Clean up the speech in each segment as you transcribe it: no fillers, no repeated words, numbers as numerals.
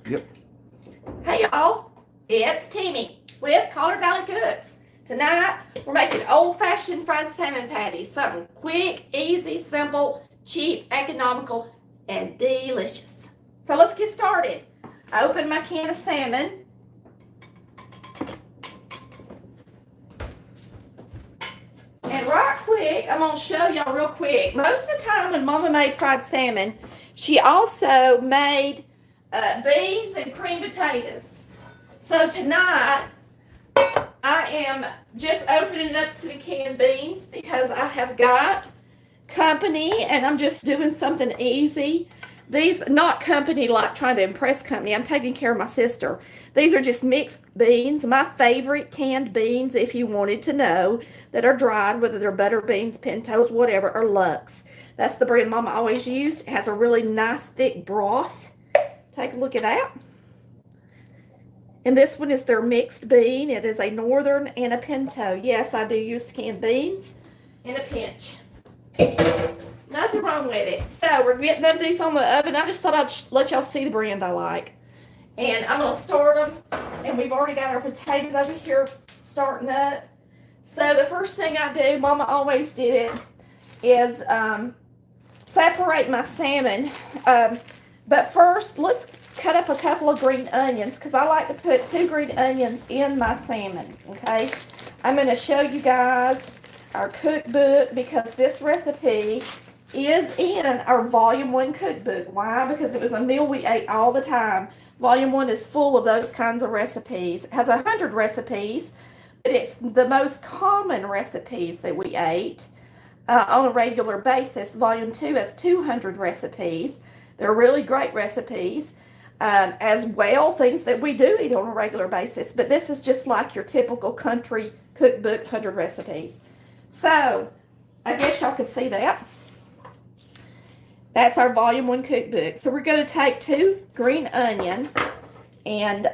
Yep. Hey y'all, it's Timmy with Collar Valley Cooks. Tonight we're making old-fashioned fried salmon patties. Something quick, easy, simple, cheap, economical, and delicious. So let's get started. I opened my can of salmon. And right quick, I'm gonna show y'all real quick. Most of the time when Mama made fried salmon, she also made beans and cream potatoes. So tonight, I am just opening up some canned beans because I have got company and I'm just doing something easy. These, not company like trying to impress company. I'm taking care of my sister. These are just mixed beans, my favorite canned beans, if you wanted to know, that are dried, whether they're butter beans, pintos, whatever, or Lux. That's the brand Mama always used. It has a really nice thick broth. Take a look at that. And this one is their mixed bean. It is a northern and a pinto. Yes, I do use canned beans in a pinch. Nothing wrong with it. So we're getting up these on the oven. I just thought I'd let y'all see the brand I like. And I'm going to start them. And we've already got our potatoes over here starting up. So the first thing I do, Mama always did it, is separate my salmon. But first, let's cut up a couple of green onions because I like to put 2 green onions in my salmon, okay? I'm going to show you guys our cookbook because this recipe is in our Volume 1 cookbook. Why? Because it was a meal we ate all the time. Volume 1 is full of those kinds of recipes. It has 100 recipes, but it's the most common recipes that we ate on a regular basis. Volume 2 has 200 recipes. They're really great recipes as well, things that we do eat on a regular basis. But this is just like your typical country cookbook, 100 recipes. So, I guess y'all could see that. That's our Volume 1 cookbook. So we're going to take 2 green onion. And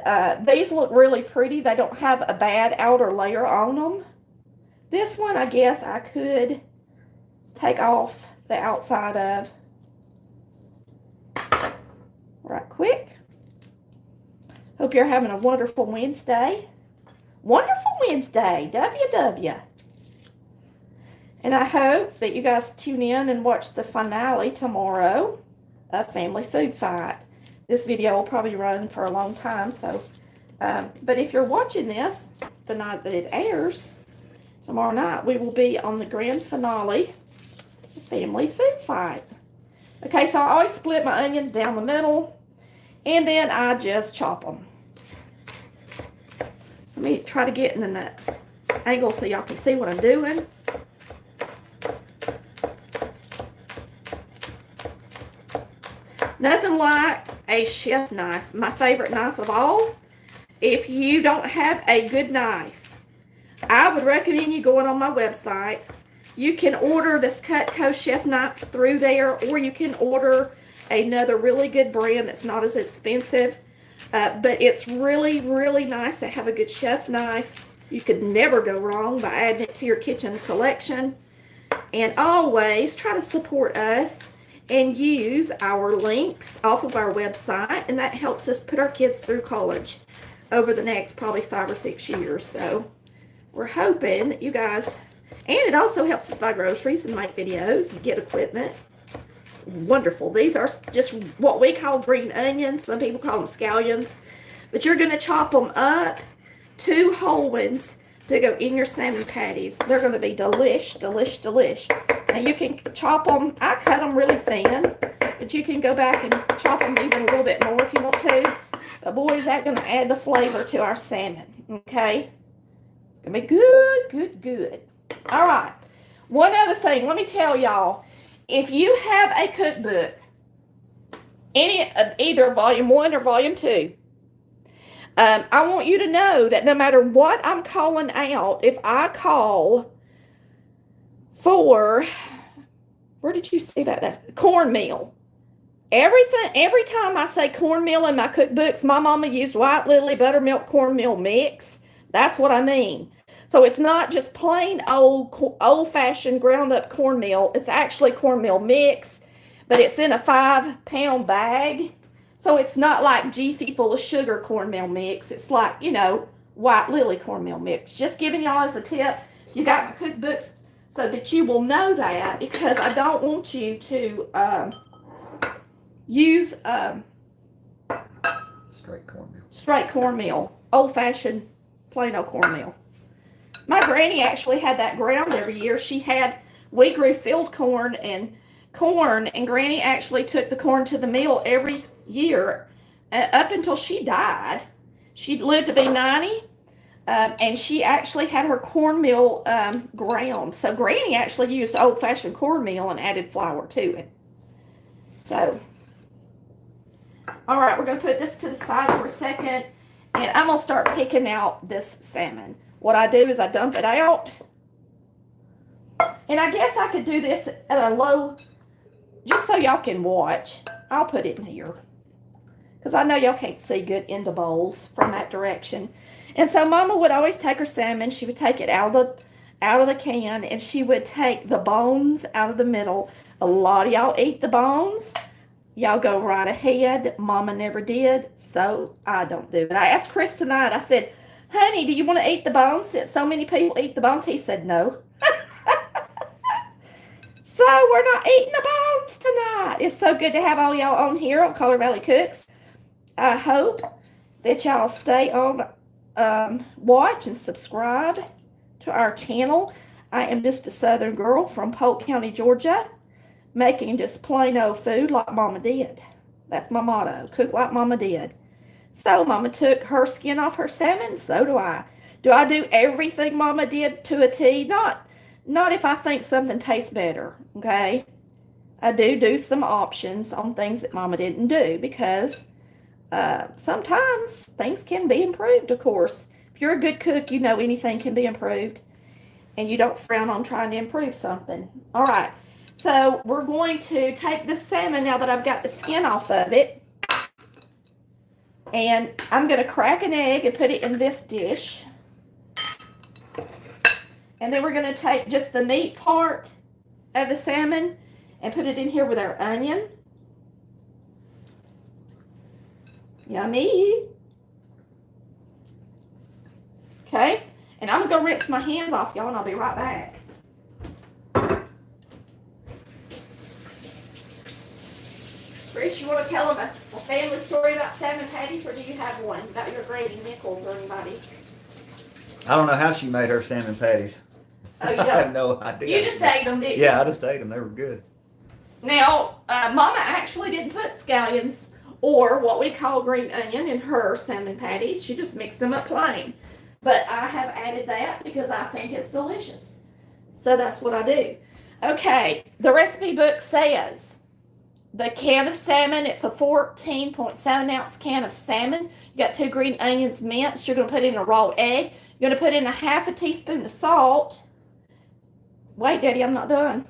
these look really pretty. They don't have a bad outer layer on them. This one, I guess I could take off the outside of right quick. Hope you're having a wonderful Wednesday. Wonderful Wednesday, WW. And I hope that you guys tune in and watch the finale tomorrow of Family Food Fight. This video will probably run for a long time, so but if you're watching this the night that it airs, tomorrow night we will be on the grand finale of Family Food Fight. Okay, so I always split my onions down the middle, and then I just chop them. Let me try to get in the angle so y'all can see what I'm doing. Nothing like a chef knife, my favorite knife of all. If you don't have a good knife, I would recommend you going on my website. You can order this Cutco chef knife through there, or you can order another really good brand that's not as expensive. But it's really, really nice to have a good chef knife. You could never go wrong by adding it to your kitchen collection. And always try to support us and use our links off of our website. And that helps us put our kids through college over the next probably 5 or 6 years. So we're hoping that you guys... And it also helps us buy groceries and make videos and get equipment. It's wonderful. These are just what we call green onions. Some people call them scallions. But you're going to chop them up, 2 whole ones, to go in your salmon patties. They're going to be delish, delish, delish. Now you can chop them. I cut them really thin. But you can go back and chop them even a little bit more if you want to. But boy, is that going to add the flavor to our salmon. Okay? It's going to be good, good, good. All right, one other thing, let me tell y'all, if you have a cookbook, either Volume 1 or Volume 2, I want you to know that no matter what I'm calling out, if I call for, where did you see that? That's cornmeal. Every time I say cornmeal in my cookbooks, my mama used White Lily buttermilk cornmeal mix. That's what I mean. So it's not just plain old-fashioned ground-up cornmeal. It's actually cornmeal mix, but it's in a 5-pound bag. So it's not like Jiffy full of sugar cornmeal mix. It's like, White Lily cornmeal mix. Just giving y'all as a tip. You got the cookbooks so that you will know that, because I don't want you to use straight cornmeal. Old-fashioned, plain old cornmeal. My granny actually had that ground every year. We grew field corn, and Granny actually took the corn to the mill every year up until she died. She lived to be 90, and she actually had her cornmeal ground. So Granny actually used old-fashioned cornmeal and added flour to it. So, all right, we're going to put this to the side for a second, and I'm going to start picking out this salmon. What I do is I dump it out, and I guess I could do this at a low, just so y'all can watch. I'll put it in here, because I know y'all can't see good in the bowls from that direction. And so Mama would always take her salmon. She would take it out of the can, and she would take the bones out of the middle. A lot of y'all eat the bones. Y'all go right ahead. Mama never did, so I don't do it. I asked Chris tonight, I said, honey, do you want to eat the bones since so many people eat the bones? He said no. So we're not eating the bones tonight. It's so good to have all y'all on here on Color Valley Cooks. I hope that y'all stay on, watch and subscribe to our channel. I am just a Southern girl from Polk County, Georgia, making just plain old food like Mama did. That's my motto, cook like Mama did. So Mama took her skin off her salmon, so do I. Do I do everything Mama did to a T? Not if I think something tastes better, okay? I do some options on things that Mama didn't do, because sometimes things can be improved, of course. If you're a good cook, you know anything can be improved, and you don't frown on trying to improve something. All right, so we're going to take the salmon now that I've got the skin off of it, and I'm going to crack an egg and put it in this dish. And then we're going to take just the meat part of the salmon and put it in here with our onion. Yummy. Okay. And I'm going to go rinse my hands off, y'all, and I'll be right back. Chris, you want to tell them a family story about Salmon Patties, or do you have one about your Granny Nichols or anybody? I don't know how she made her salmon patties. Oh, you don't? I have no idea. You just ate them, didn't you? Yeah, I just ate them. They were good. Now, Mama actually didn't put scallions or what we call green onion in her salmon patties. She just mixed them up plain. But I have added that because I think it's delicious. So that's what I do. Okay, the recipe book says the can of salmon, it's a 14.7 ounce can of salmon. You got 2 green onions minced. You're going to put in a raw egg. You're going to put in a half a teaspoon of salt. Wait, Daddy, I'm not done.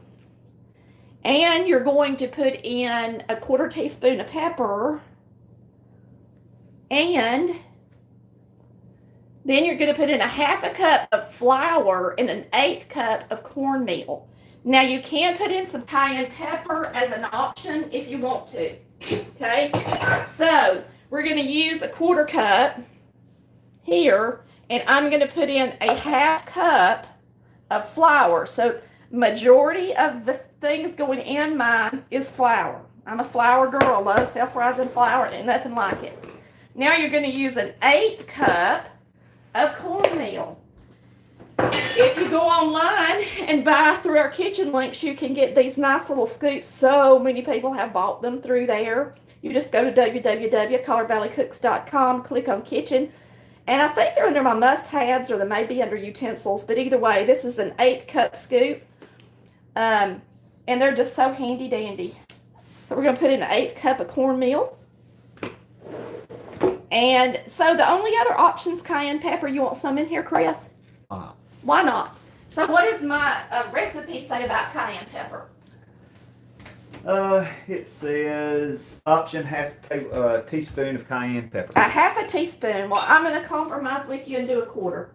And you're going to put in a 1/4 teaspoon of pepper. And then you're going to put in a half a cup of flour and an 1/8 cup of cornmeal. Now, you can put in some cayenne pepper as an option if you want to. Okay? So, we're going to use a 1/4 cup here. And I'm going to put in a half cup of flour. So majority of the things going in mine is flour. I'm a flour girl. I love self-rising flour. Ain't nothing like it. Now you're going to use an 1/8 cup of cornmeal. If you go online and buy through our kitchen links, you can get these nice little scoops. So many people have bought them through there. You just go to www.colorvalleycooks.com, click on kitchen. And I think they're under my must-haves, or they may be under utensils. But either way, this is an 1/8 cup scoop. And they're just so handy-dandy. So we're going to put in an 1/8 cup of cornmeal. And so the only other option is cayenne pepper. You want some in here, Chris? Why not? So what does my recipe say about cayenne pepper? It says option half teaspoon of cayenne pepper. A half a teaspoon. Well, I'm going to compromise with you and do a 1/4.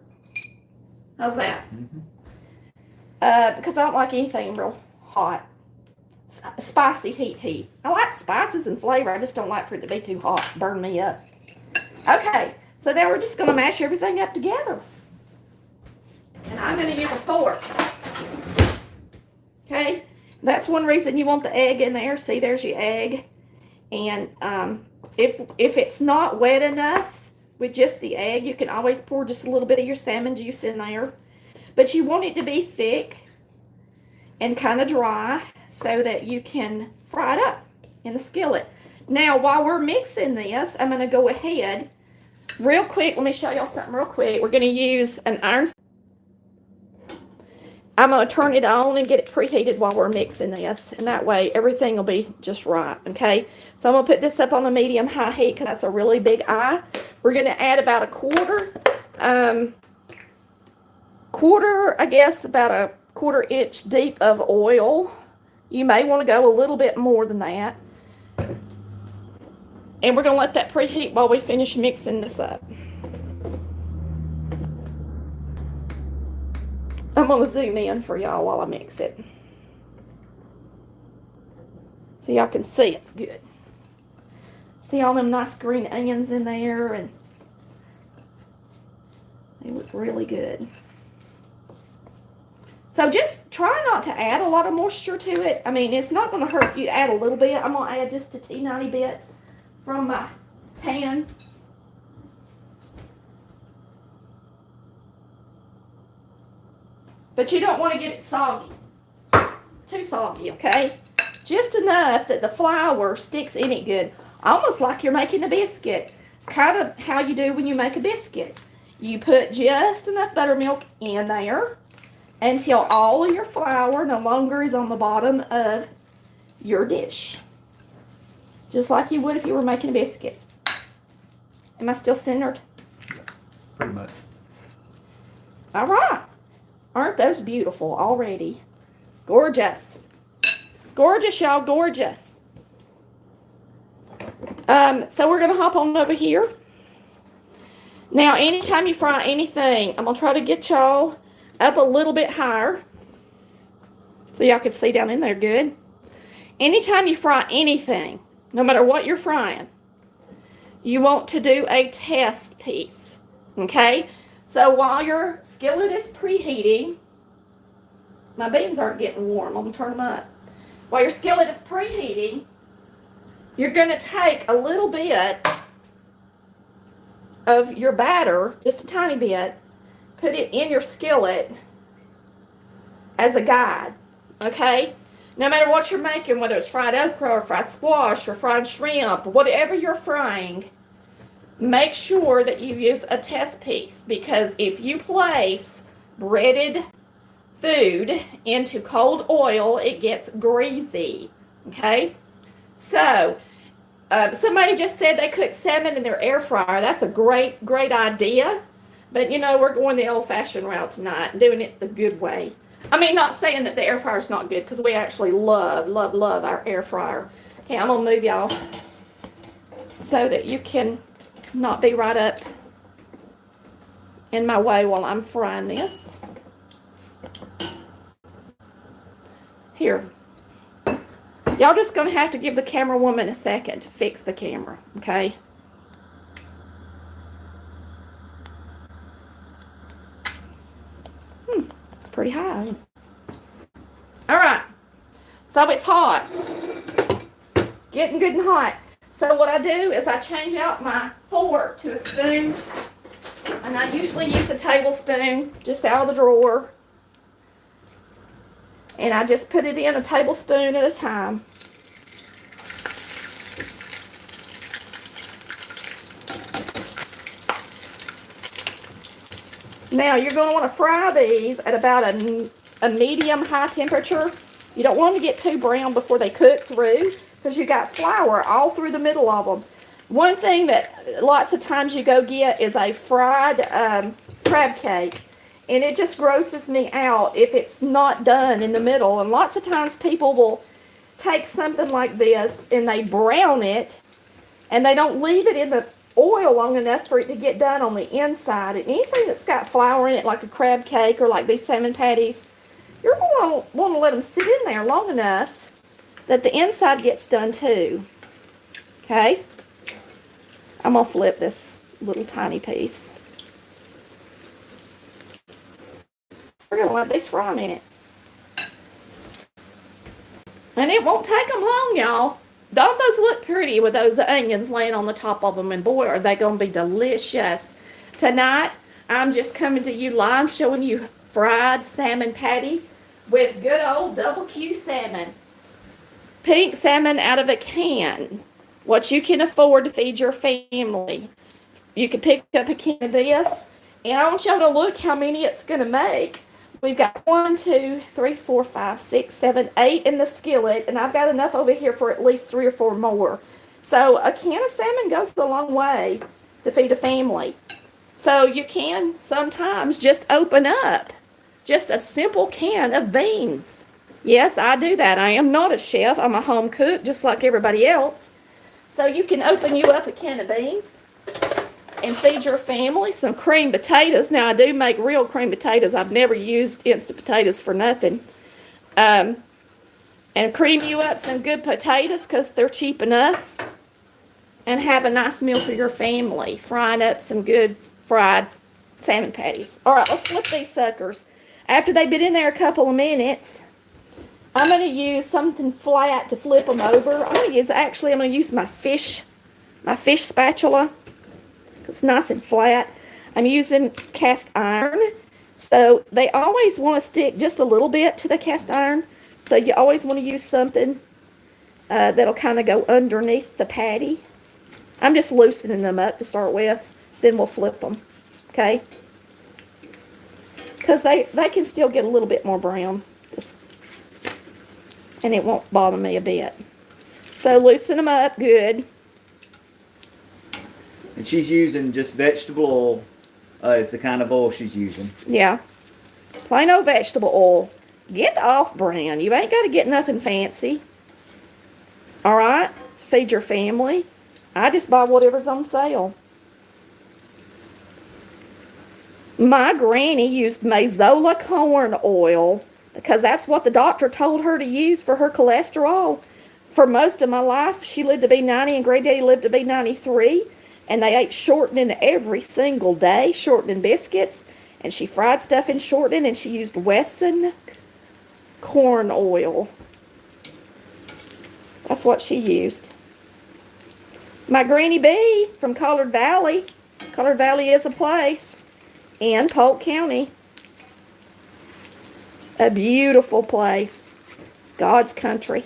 How's that? Mm-hmm. Because I don't like anything real hot. spicy heat. I like spices and flavor. I just don't like for it to be too hot. Burn me up. Okay, so now we're just going to mash everything up together. And I'm going to use a fork. Okay, that's one reason you want the egg in there. See, there's your egg. And if it's not wet enough with just the egg, you can always pour just a little bit of your salmon juice in there. But you want it to be thick and kind of dry so that you can fry it up in the skillet. Now, while we're mixing this, I'm going to go ahead real quick. Let me show y'all something real quick. We're going to use an iron. I'm going to turn it on and get it preheated while we're mixing this. And that way, everything will be just right, okay? So I'm going to put this up on a medium-high heat because that's a really big eye. We're going to add about a quarter, I guess, about a 1/4 inch deep of oil. You may want to go a little bit more than that. And we're going to let that preheat while we finish mixing this up. I'm going to zoom in for y'all while I mix it, so y'all can see it good. See all them nice green onions in there, and they look really good. So just try not to add a lot of moisture to it. I mean, it's not going to hurt if you add a little bit. I'm going to add just a teeny bit from my pan. But you don't want to get it soggy. Too soggy, okay? Just enough that the flour sticks in it good. Almost like you're making a biscuit. It's kind of how you do when you make a biscuit. You put just enough buttermilk in there until all of your flour no longer is on the bottom of your dish. Just like you would if you were making a biscuit. Am I still centered? Pretty much. All right. Aren't those beautiful already? Gorgeous. Gorgeous, y'all. Gorgeous. So we're going to hop on over here. Now, anytime you fry anything, I'm going to try to get y'all up a little bit higher so y'all can see down in there good. Anytime you fry anything, no matter what you're frying, you want to do a test piece, okay? So while your skillet is preheating, my beans aren't getting warm. I'm going to turn them up. While your skillet is preheating, you're going to take a little bit of your batter, just a tiny bit, put it in your skillet as a guide, okay? No matter what you're making, whether it's fried okra or fried squash or fried shrimp, whatever you're frying, make sure that you use a test piece, because if you place breaded food into cold oil, it gets greasy, okay? So, somebody just said they cooked salmon in their air fryer. That's a great idea. But, you know, we're going the old-fashioned route tonight and doing it the good way. I mean, not saying that the air fryer is not good, because we actually love our air fryer. Okay, I'm going to move y'all so that you can not be right up in my way while I'm frying this. Here. Y'all just going to have to give the camera woman a second to fix the camera, okay? It's pretty high. All right. So it's hot. Getting good and hot. So what I do is I change out my fork to a spoon. And I usually use a tablespoon just out of the drawer. And I just put it in a tablespoon at a time. Now you're going to want to fry these at about a medium-high temperature. You don't want them to get too brown before they cook through, because you got flour all through the middle of them. One thing that lots of times you go get is a fried crab cake. And it just grosses me out if it's not done in the middle. And lots of times people will take something like this and they brown it. And they don't leave it in the oil long enough for it to get done on the inside. And anything that's got flour in it, like a crab cake or like these salmon patties, you're going to want to let them sit in there long enough that the inside gets done too. Okay? I'm going to flip this little tiny piece. We're going to let these fry a minute. And it won't take them long, y'all. Don't those look pretty with those onions laying on the top of them? And boy, are they going to be delicious. Tonight, I'm just coming to you live showing you fried salmon patties with good old double Q salmon. Pink salmon out of a can. What you can afford to feed your family. You can pick up a can of this. And I want y'all to look how many it's going to make. We've got 1, 2, 3, 4, 5, 6, 7, 8 in the skillet, and I've got enough over here for at least 3 or 4 more. So a can of salmon goes a long way to feed a family. So you can sometimes just open up just a simple can of beans. Yes, I do that. I am not a chef. I'm a home cook just like everybody else. So you can open you up a can of beans and feed your family some cream potatoes. Now, I do make real cream potatoes. I've never used instant potatoes for nothing. And cream you up some good potatoes because they're cheap enough. And have a nice meal for your family. Frying up some good fried salmon patties. All right, let's flip these suckers. After they've been in there a couple of minutes, I'm going to use something flat to flip them over. I'm going to use my fish spatula. It's nice and flat. I'm using cast iron. So they always want to stick just a little bit to the cast iron. So you always want to use something that'll kind of go underneath the patty. I'm just loosening them up to start with. Then we'll flip them. Okay? Because they can still get a little bit more brown. And it won't bother me a bit. So loosen them up good. And she's using just vegetable oil. It's the kind of oil she's using. Yeah. Plain old vegetable oil. Get the off-brand. You ain't got to get nothing fancy. Alright? Feed your family. I just buy whatever's on sale. My granny used Mazola corn oil because that's what the doctor told her to use for her cholesterol. For most of my life, she lived to be 90 and Granddaddy lived to be 93. And they ate shortening every single day, shortening biscuits. And she fried stuff in shortening, and she used Wesson corn oil. That's what she used. My Granny B from Collard Valley. Collard Valley is a place in Polk County. A beautiful place. It's God's country.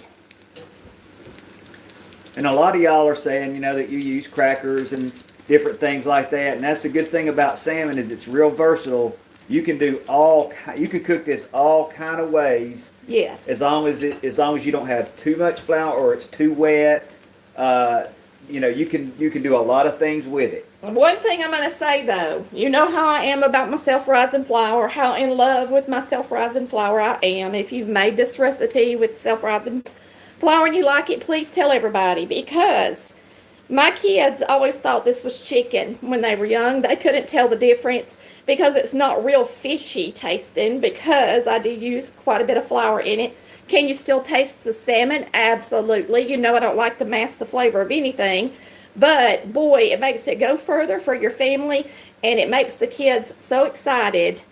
And a lot of y'all are saying, that you use crackers and different things like that. And that's the good thing about salmon is it's real versatile. You can cook this all kind of ways. Yes. As long as you don't have too much flour or it's too wet. You can do a lot of things with it. One thing I'm going to say though, you know how I am about my self-rising flour, how in love with my self-rising flour I am. If you've made this recipe with self-rising flour and you like it, please tell everybody, because my kids always thought this was chicken when they were young. They couldn't tell the difference because it's not real fishy tasting because I do use quite a bit of flour in it. Can you still taste the salmon? Absolutely. You know I don't like to mask the flavor of anything, but boy, it makes it go further for your family, and it makes the kids so excited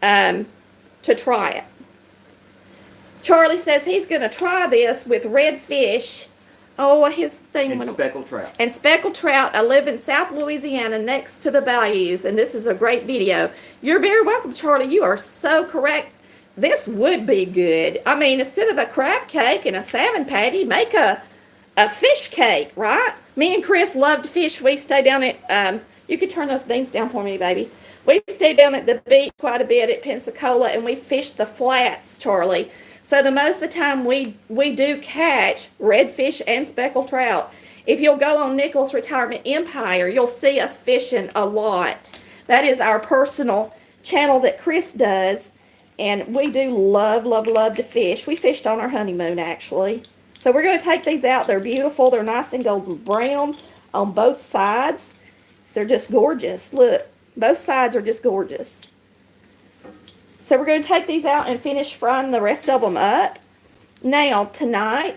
to try it. Charlie says he's going to try this with red fish. Oh, his thing. And speckled trout. And speckled trout. I live in South Louisiana next to the bayous, and this is a great video. You're very welcome, Charlie. You are so correct. This would be good. I mean, instead of a crab cake and a salmon patty, make a fish cake, right? Me and Chris loved fish. We stay down at, you could turn those beans down for me, baby. We stay down at the beach quite a bit at Pensacola, and we fish the flats, Charlie. So the most of the time we do catch redfish and speckled trout. If you'll go on Nichols Retirement Empire, you'll see us fishing a lot. That is our personal channel that Chris does. And we do love, love, love to fish. We fished on our honeymoon, actually. So we're going to take these out. They're beautiful. They're nice and golden brown on both sides. They're just gorgeous. Look, both sides are just gorgeous. So we're going to take these out and finish frying the rest of them up. Now, tonight,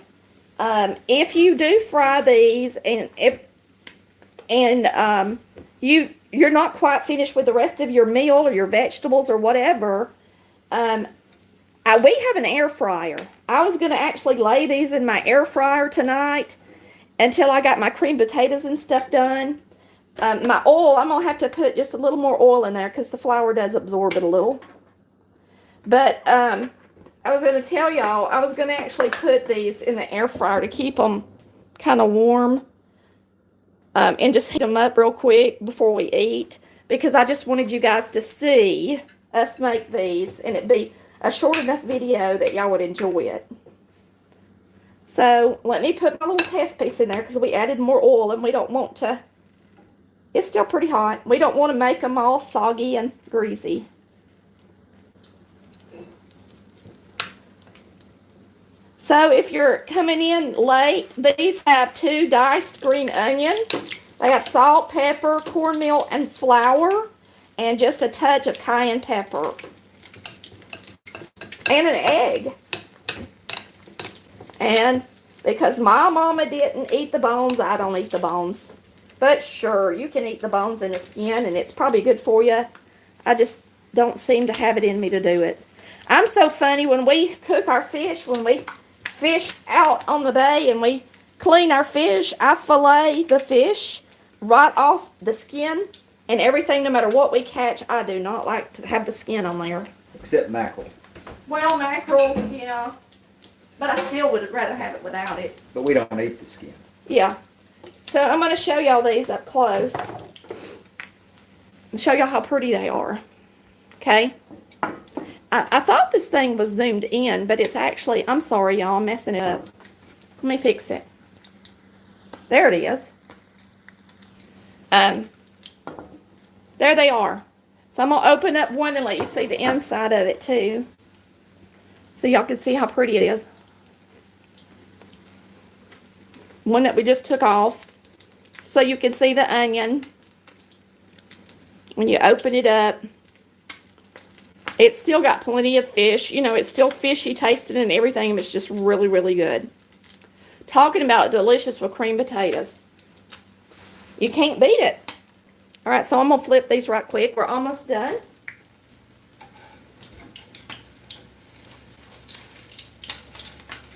If you do fry these you're not quite finished with the rest of your meal or your vegetables or whatever, we have an air fryer. I was going to actually lay these in my air fryer tonight until I got my cream potatoes and stuff done. My oil, I'm going to have to put just a little more oil in there because the flour does absorb it a little. But I was going to tell y'all, I was going to actually put these in the air fryer to keep them kind of warm. And just heat them up real quick before we eat, because I just wanted you guys to see us make these, and it'd be a short enough video that y'all would enjoy it. So let me put my little test piece in there because we added more oil and we don't want to, it's still pretty hot. We don't want to make them all soggy and greasy. So if you're coming in late, these have 2 diced green onions. They have salt, pepper, cornmeal, and flour, and just a touch of cayenne pepper. And an egg. And because my mama didn't eat the bones, I don't eat the bones. But sure, you can eat the bones and the skin, and it's probably good for you. I just don't seem to have it in me to do it. I'm so funny when we cook our fish, when we fish out on the bay and we clean our fish, I fillet the fish right off the skin and everything. No matter what we catch, I do not like to have the skin on there. Except mackerel. Well, mackerel, yeah, but I still would rather have it without it. But we don't eat the skin. Yeah. So I'm going to show y'all these up close and show y'all how pretty they are. Okay. I thought this thing was zoomed in, but it's actually, I'm sorry, y'all, I'm messing it up. Let me fix it. There it is. There they are. So I'm going to open up one and let you see the inside of it, too. So y'all can see how pretty it is. One that we just took off. So you can see the onion. When you open it up, it's still got plenty of fish. You know, it's still fishy tasting and everything. But it's just really, really good. Talking about delicious with cream potatoes. You can't beat it. All right, so I'm going to flip these right quick. We're almost done.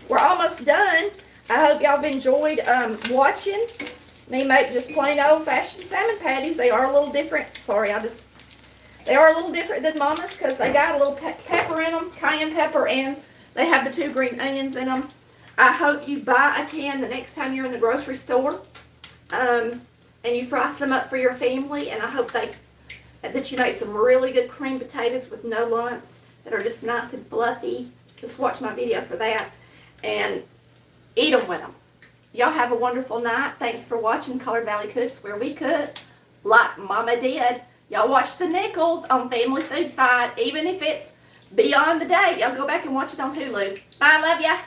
We're almost done. I hope y'all have enjoyed watching me make just plain old-fashioned salmon patties. They are a little different. Sorry, they are a little different than Mama's because they got a little pepper in them, cayenne pepper, and they have the 2 green onions in them. I hope you buy a can the next time you're in the grocery store, and you fry some up for your family. And I hope that you make some really good cream potatoes with no lumps that are just nice and fluffy. Just watch my video for that, and eat them with them. Y'all have a wonderful night. Thanks for watching Colored Valley Cooks, where we cook like Mama did. Y'all watch the Nichols on Family Food Fight. Even if it's beyond the date, y'all go back and watch it on Hulu. Bye, love ya.